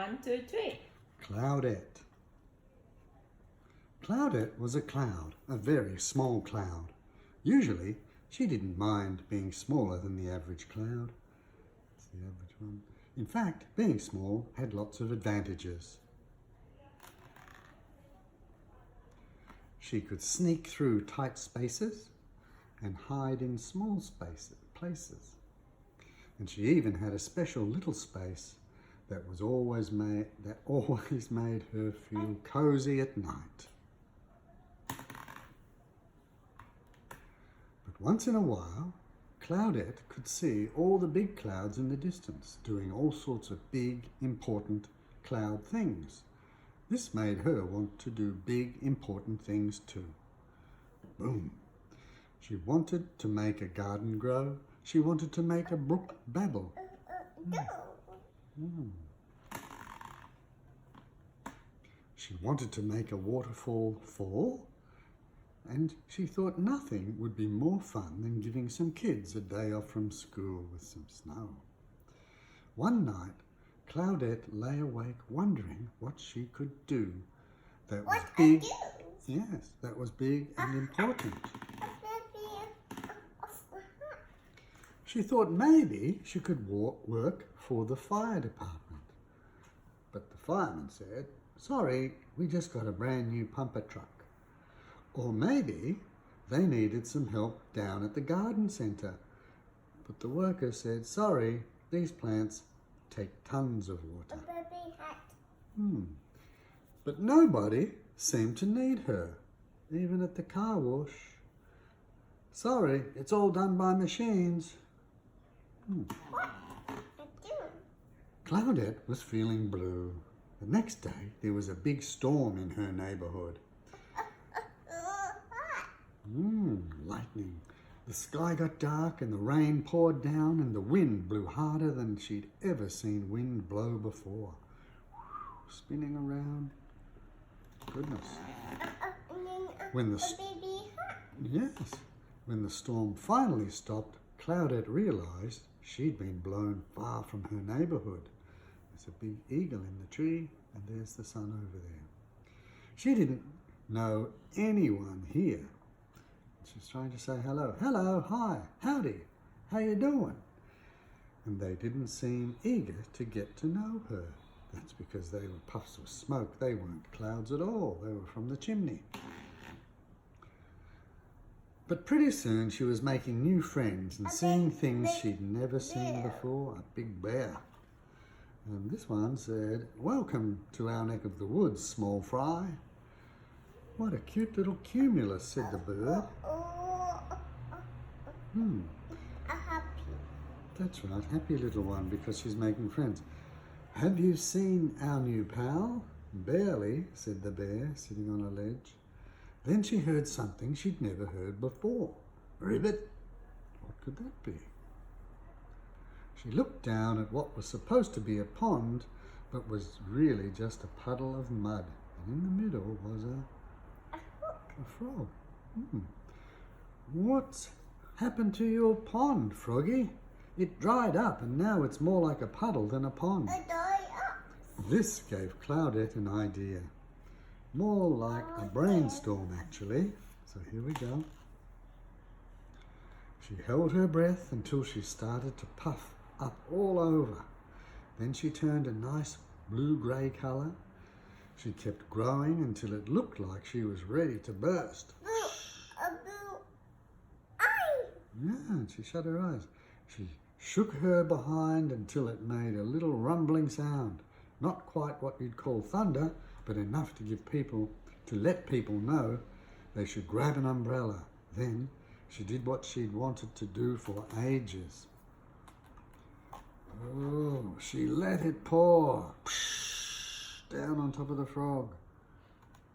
1, 2, 3. Cloudette. Cloudette was a cloud, a very small cloud. Usually, she didn't mind being smaller than the average cloud. That's the average one. In fact, being small had lots of advantages. She could sneak through tight spaces and hide in small places. And she even had a special little space that always made her feel cozy at night. But once in a while, Cloudette could see all the big clouds in the distance doing all sorts of big, important cloud things. This made her want to do big, important things too. Boom! She wanted to make a garden grow. She wanted to make a brook babble. She wanted to make a waterfall fall, and she thought nothing would be more fun than giving some kids a day off from school with some snow. One night, Cloudette lay awake wondering what she could do that was big. Yes, that was big and important. She thought maybe she could work for the fire department. But the fireman said, "Sorry, we just got a brand new pumper truck." Or maybe they needed some help down at the garden centre. But the worker said, "Sorry, these plants take tons of water." But nobody seemed to need her, even at the car wash. "Sorry, it's all done by machines." Cloudette was feeling blue. The next day, there was a big storm in her neighbourhood. Lightning. The sky got dark and the rain poured down and the wind blew harder than she'd ever seen wind blow before. Spinning around. Goodness. When the storm finally stopped, Cloudette realised she'd been blown far from her neighbourhood. There's a big eagle in the tree, and there's the sun over there. She didn't know anyone here. She's trying to say hello. "Hello, hi, howdy, how you doing?" And they didn't seem eager to get to know her. That's because they were puffs of smoke. They weren't clouds at all. They were from the chimney. But pretty soon she was making new friends and seeing things she'd never seen before. A big bear. And this one said, "Welcome to our neck of the woods, small fry." "What a cute little cumulus," said the bird. That's right, happy little one, because she's making friends. "Have you seen our new pal?" "Barely," said the bear, sitting on a ledge. Then she heard something she'd never heard before. "Ribbit?" What could that be? She looked down at what was supposed to be a pond, but was really just a puddle of mud. And in the middle was a frog. "What's happened to your pond, Froggy? It dried up and now it's more like a puddle than a pond." This gave Cloudette an idea. More like a brainstorm, actually. So here we go. She held her breath until she started to puff up all over. Then she turned a nice blue-grey colour. She kept growing until it looked like she was ready to burst. Yeah, and she shut her eyes. She shook her behind until it made a little rumbling sound. Not quite what you'd call thunder, but enough to let people know they should grab an umbrella. Then she did what she'd wanted to do for ages. Oh, she let it pour down on top of the frog.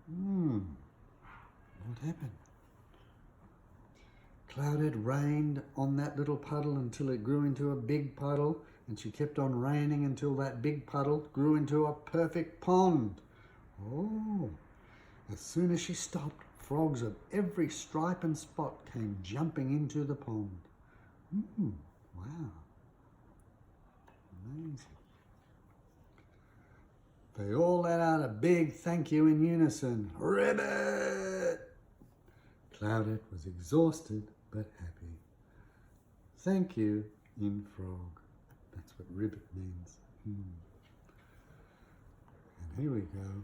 What happened? Cloudette rained on that little puddle until it grew into a big puddle, and she kept on raining until that big puddle grew into a perfect pond. Oh, as soon as she stopped, frogs of every stripe and spot came jumping into the pond. Wow. Amazing. They all let out a big thank you in unison. Ribbit! Cloudette was exhausted but happy. Thank you in frog. That's what ribbit means. And here we go.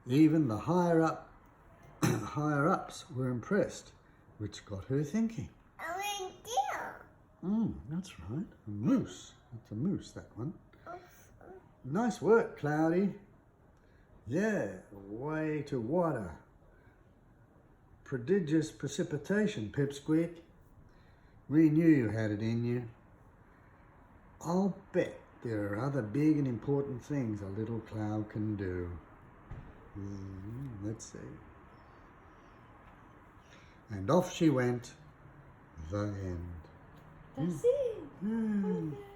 Even the higher ups were impressed, which got her thinking. That's right. A moose. That's a moose, that one. Nice work, Cloudy. Yeah, way to water. Prodigious precipitation, Pipsqueak. We knew you had it in you. I'll bet there are other big and important things a little cloud can do. Let's see. And off she went. The end. That's it.